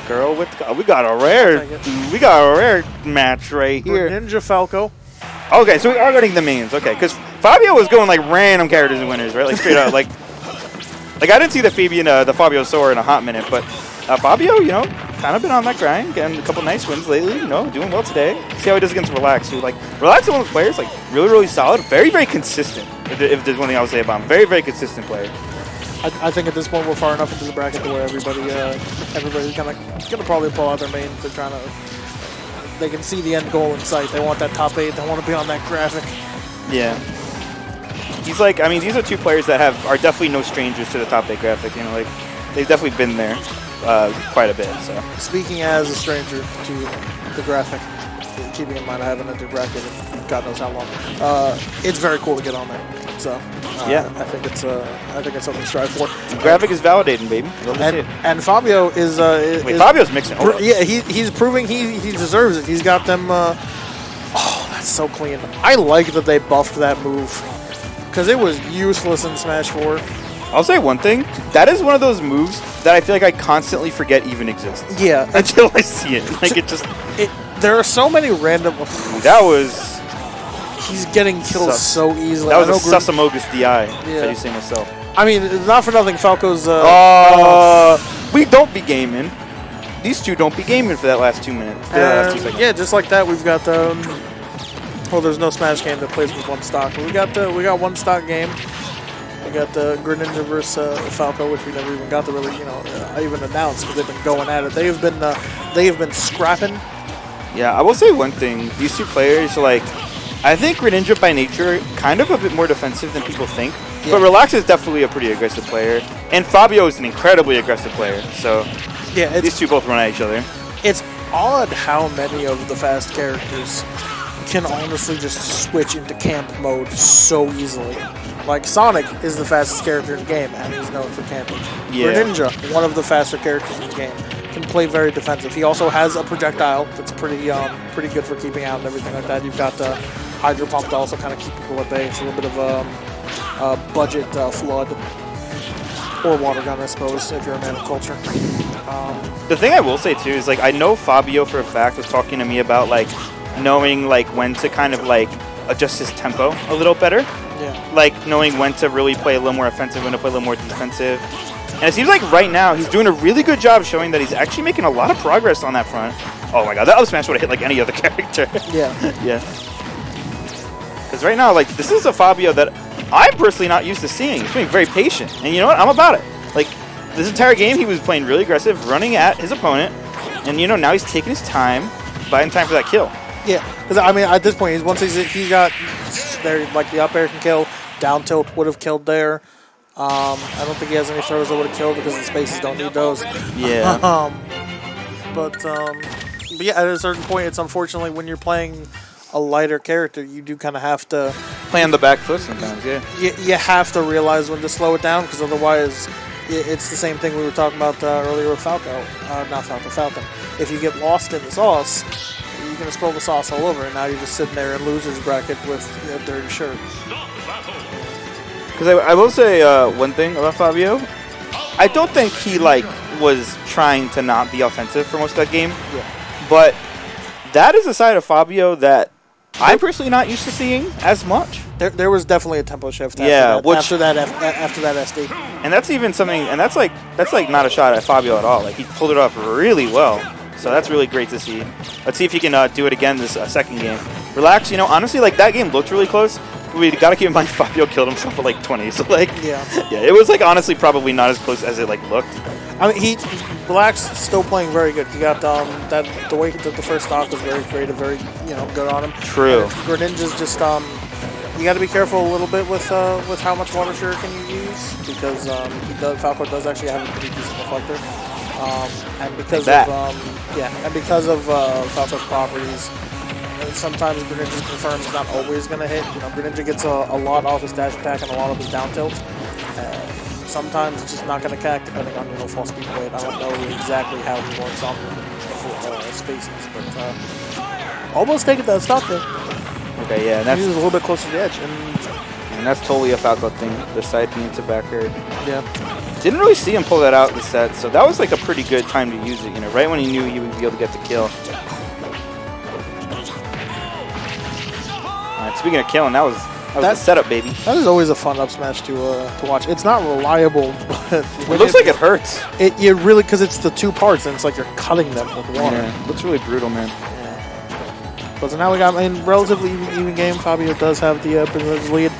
Girl with we got a rare, we got a rare match right here. Greninja Falco. Okay, so we are getting the mains. Okay, because Fabio was going like random characters and winners, right? Like straight up, like I didn't see the Fabio Sora in a hot minute, but Fabio, you know, kind of been on that grind, getting a couple nice wins lately. You know, doing well today. See how he does against Relaxe. Who, like, Relaxe is one of the players, like really solid, very consistent. If there's one thing I would say about him, very consistent player. I think at this point we're far enough into the bracket to where everybody's kind of gonna probably pull out their main. They're trying to. They can see the end goal in sight. They want that top 8. They want to be on that graphic. Yeah. He's like, I mean, these are two players that are definitely no strangers to the top 8 graphic. You know, like they've definitely been there quite a bit. So speaking as a stranger to the graphic, keeping in mind I haven't entered bracket in God knows how long, it's very cool to get on there. So yeah, I think it's something to strive for. The graphic is validating, baby. And Fabio is Fabio's mixing. Yeah, he's proving he deserves it. He's got them. Oh, that's so clean. I like that they buffed that move because it was useless in Smash 4. I'll say one thing. That is one of those moves that I feel like I constantly forget even exists. Yeah, until I see it. Like there are so many random. That was. He's getting killed so easily. That was a Susamogus DI. Yeah. I say myself. I mean, not for nothing, Falco's. We don't be gaming. These two don't be gaming for that last 2 minutes. Yeah, just like that, we've got well, there's no Smash game that plays with one stock. But we got one stock game. We got the Greninja versus Falco, which we never even got to really, even announce because they've been going at it. They have been scrapping. Yeah, I will say one thing. These two players, like. I think Greninja by nature kind of a bit more defensive than people think, but Relaxe is definitely a pretty aggressive player, and Fabio is an incredibly aggressive player. So yeah, these two both run at each other. It's odd how many of the fast characters can honestly just switch into camp mode so easily. Like Sonic is the fastest character in the game, and he's known for camping. Yeah. Greninja, one of the faster characters in the game, can play very defensive. He also has a projectile that's pretty good for keeping out and everything like that. You've got the Hydro Pump to also kind of keep people at bay. It's a little bit of a budget flood. Or water gun, I suppose, if you're a man of culture. The thing I will say, too, is, like, I know Fabio, for a fact, was talking to me about, like, knowing, like, when to kind of, like, adjust his tempo a little better. Yeah. Like, knowing when to really play a little more offensive, when to play a little more defensive. And it seems like right now he's doing a really good job showing that he's actually making a lot of progress on that front. Oh, my God. That other smash would have hit, like, any other character. Yeah. Yeah. Because right now, like, this is a Fabio that I'm personally not used to seeing. He's being very patient. And you know what? I'm about it. Like, this entire game, he was playing really aggressive, running at his opponent. And, you know, now he's taking his time, buying time for that kill. Yeah. Because, I mean, at this point, once he's got there, like, the up air can kill, down tilt would have killed there. I don't think he has any throws that would have killed because the spaces don't need those. Yeah. But yeah, at a certain point, it's unfortunately when you're playing a lighter character, you do kind of have to play on the back foot sometimes. Yeah. You have to realize when to slow it down because otherwise, it's the same thing we were talking about earlier with Falco. Not Falco, Falcon. If you get lost in the sauce, you're gonna spill the sauce all over, and now you're just sitting there in losers bracket with a dirty shirt. Because I will say one thing about Fabio. I don't think he was trying to not be offensive for most of that game. Yeah. But that is a side of Fabio that I'm personally not used to seeing as much. There was definitely a tempo shift. After that SD. And that's even something. And that's like not a shot at Fabio at all. Like he pulled it off really well. So that's really great to see. Let's see if he can do it again this second game. Relax. You know, honestly, like that game looked really close. We got to keep in mind Fabio killed himself at like 20. So like, yeah, it was like honestly probably not as close as it like looked. I mean, Relax still playing very good. He got the way he took the first stock was very creative, very good on him. True. Greninja's just you got to be careful a little bit with how much water shuriken you use because Falco does actually have a pretty decent reflector, and because of Falco's properties. Sometimes Greninja's confirm is not always going to hit. Greninja gets a lot off his dash attack and a lot of his down tilt. Sometimes it's just not going to connect depending on full speed blade. I don't know exactly how he works on the spaces, but almost taking that stock there. Okay, yeah, and that's a little bit closer to the edge, and that's totally a Falco thing. The side being to back air. Yeah. Didn't really see him pull that out in the set, so that was like a pretty good time to use it, you know, right when he knew he would be able to get the kill. Alright, speaking of killing, that was the setup, baby. That is always a fun up smash to watch. It's not reliable, but it looks like it hurts. It really, because it's the two parts, and it's like you're cutting them with water. Yeah, it looks really brutal, man. Yeah. But so now we got a relatively even game. Fabio does have the lead.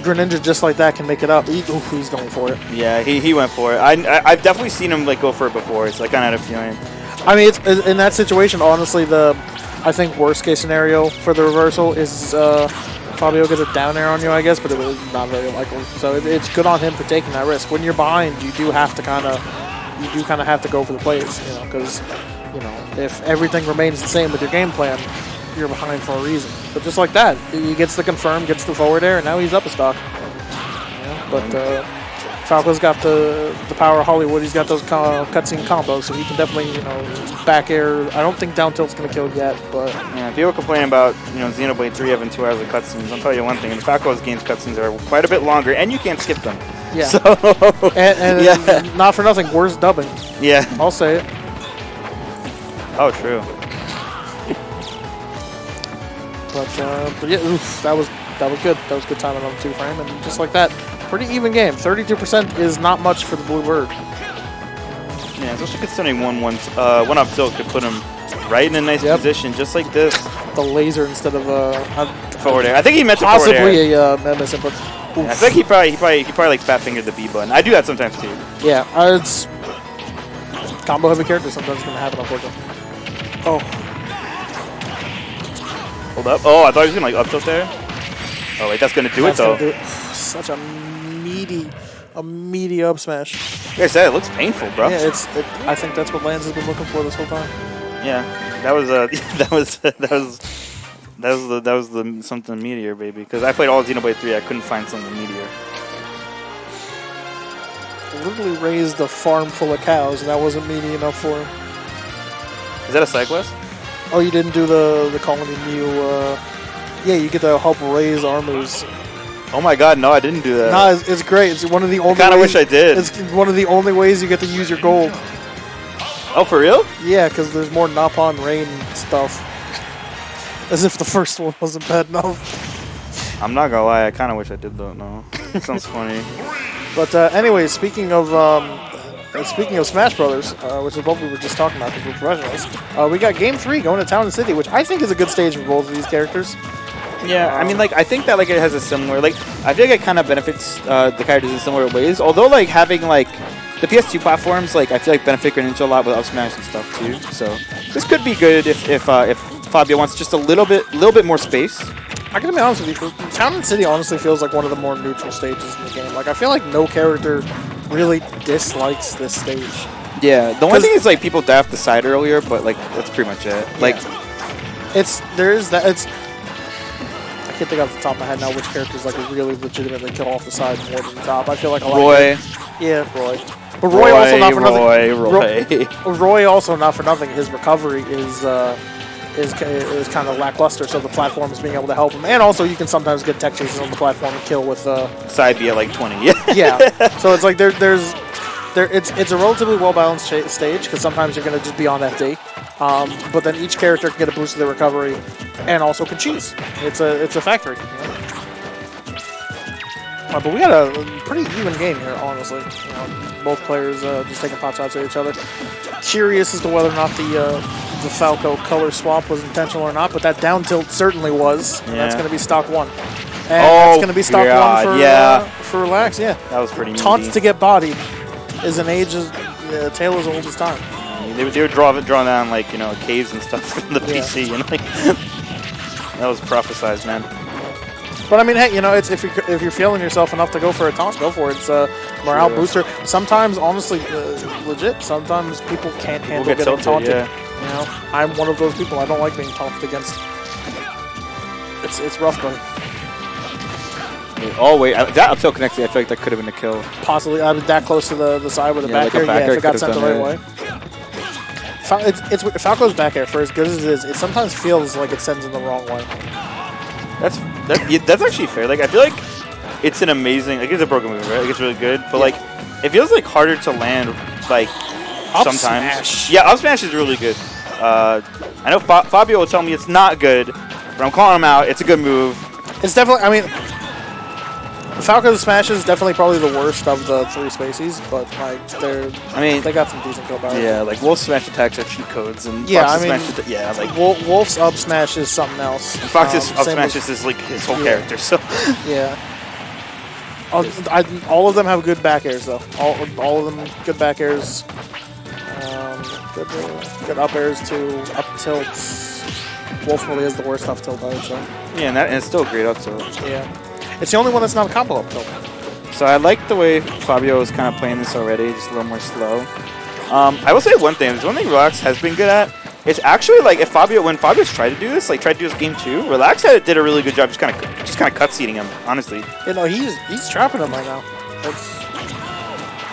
Greninja, just like that, can make it up. He's going for it. Yeah, he went for it. I've definitely seen him like go for it before, so I kind of had a feeling. I mean, it's, in that situation, honestly, I think worst case scenario for the reversal is Fabio gets a down air on you, I guess, but it was not very likely. So it's good on him for taking that risk. When you're behind, you do have to kind of have to go for the plays, you know, because if everything remains the same with your game plan, you're behind for a reason. But just like that, he gets the confirm, gets the forward air, and now he's up a stock. Yeah, but Falco's got the power of Hollywood. He's got those cutscene combos, so he can definitely, back air. I don't think down tilt's going to kill yet, but... Yeah, people complain about, Xenoblade 3 having 2 hours of cutscenes. I'll tell you one thing, in Falco's game's cutscenes are quite a bit longer, and you can't skip them. Yeah. So, and yeah. Not for nothing, worse dubbing. Yeah. I'll say it. Oh, true. But yeah, that was good. That was good timing on the 2 frame, and just like that, pretty even game. 32% is not much for the Blue Bird. Yeah, especially considering one up tilt could put him right in a nice position, just like this. The laser instead of forward air. I think he meant to forward air. Possibly a miss input. Yeah, I think he probably like fat fingered the B button. I do that sometimes too. Yeah, it's combo heavy character. Sometimes it's gonna happen, unfortunately. Oh. Hold up. Oh, I thought he was going to, like, up tilt there. Oh, wait, that's going to do it, though. Such a meaty up smash. Like I said, it looks painful, bro. Yeah, I think that's what Lance has been looking for this whole time. Yeah, that was the something meteor, baby. Because I played all of Xenoblade 3, I couldn't find something meteor. Literally raised a farm full of cows, and that wasn't meaty enough for him. Is that a side quest? Oh, you didn't do the Colony Mew. Yeah, you get to help raise armors. Oh my God, no, I didn't do that. Nah, it's great. It's one of the only. I kind of wish I did. It's one of the only ways you get to use your gold. Oh, for real? Yeah, because there's more Napon Rain stuff. As if the first one wasn't bad enough. I'm not gonna lie, I kind of wish I did though. No, sounds funny. But anyway, speaking of Smash Brothers, which is what we were just talking about because we're professionals, we got Game 3 going to Town and City, which I think is a good stage for both of these characters. Yeah, I mean, like, I think that, like, it has a similar, like, I feel like it kind of benefits the characters in similar ways, although, like, having, like, the PS2 platforms, like, I feel like benefit Greninja a lot with up smash and stuff, too, so this could be good if Fabio wants just a little bit more space. I gotta be honest with you, Town and City honestly feels like one of the more neutral stages in the game. Like, I feel like no character really dislikes this stage. Yeah, the only thing is, like, people daffed the side earlier, but, like, that's pretty much it. Like, I can't think off the top of my head now which characters like really legitimately kill off the side more than the top. I feel like a lot Roy. Roy. But Roy also not for nothing. Roy also not for nothing. His recovery is kind of lackluster, so the platform is being able to help him. And also, you can sometimes get tech chases on the platform and kill with side B at like 20. Yeah. So it's like it's a relatively well balanced stage because sometimes you're gonna just be on FD, but then each character can get a boost to their recovery, and also can cheese. It's a factory. You know? But we got a pretty even game here, honestly. You know, both players just taking pot shots at each other. Curious as to whether or not the Falco color swap was intentional or not, but that down tilt certainly was. And that's going to be stock 1. And that's going to be stock 1 for Relaxe. Yeah, that was pretty. Taunts to get bodied is an age tale as old as time. They would draw down like caves and stuff from the PC, and like that was prophesized, man. But I mean, hey, it's if you're feeling yourself enough to go for a taunt, go for it. It's a morale booster. Sometimes, honestly, legit. Sometimes people can't handle getting taunted. Yeah. I'm one of those people. I don't like being taunted against. It's rough, buddy. Oh wait, that up tilt connected. I feel like that could have been a kill. Possibly, I was that close to the side with the back air. Yeah, if it got sent the right way. Falco's back air, for as good as it is, it sometimes feels like it sends in the wrong way. That's actually fair. Like I feel like it's an amazing, like, it's a broken move, right? Like, it's really good, but Yeah. like, it feels like harder to land, like, Up sometimes. smash. Yeah, up smash is really good. I know Fabio will tell me it's not good, but I'm calling him out. It's a good move. It's definitely, I mean, Falco's smash is definitely probably the worst of the 3 spacies, but like they got some decent kill power. Yeah, like Wolf smash attacks are cheat codes, and Yeah, Fox's I mean, yeah, like Wolf's up smash is something else. Fox's up Same smash with- is like his whole yeah. character. So Yeah. All of them have good back airs though. All of them good back airs. Good up airs to up tilts. Wolf really is the worst up tilt, I would say. yeah, and it's still a great up tilt. Yeah. It's the only one that's not a combo up tilt. So I like the way Fabio is kind of playing this already, just a little more slow. I will say one thing. There's one thing Relaxe has been good at. It's actually like when Fabio's tried to do this, like tried to do this game 2, Relaxe did a really good job just kind of cut seating him, honestly. You know, he's trapping him right now.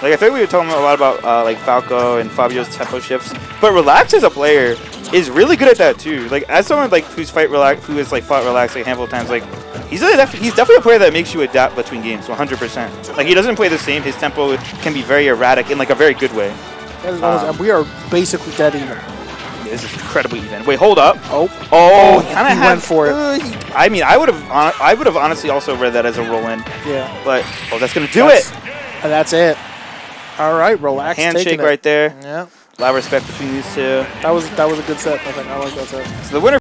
Like I think we were talking a lot about like Falco and Fabio's tempo shifts, but Relaxe as a player is really good at that too. Like as someone like who has fought Relaxe like a handful of times, like he's definitely a player that makes you adapt between games 100%. Like he doesn't play the same. His tempo can be very erratic in like a very good way. We are basically dead even. Yeah, this is incredibly even. Wait, hold up. Oh, he kind of went for it. I mean, I would have honestly also read that as a roll in. Yeah. But that's gonna do it. That's it. All right, Relax. Handshake right there. Yeah. A lot of respect between these two. That was a good set. I think I like that set. So the winner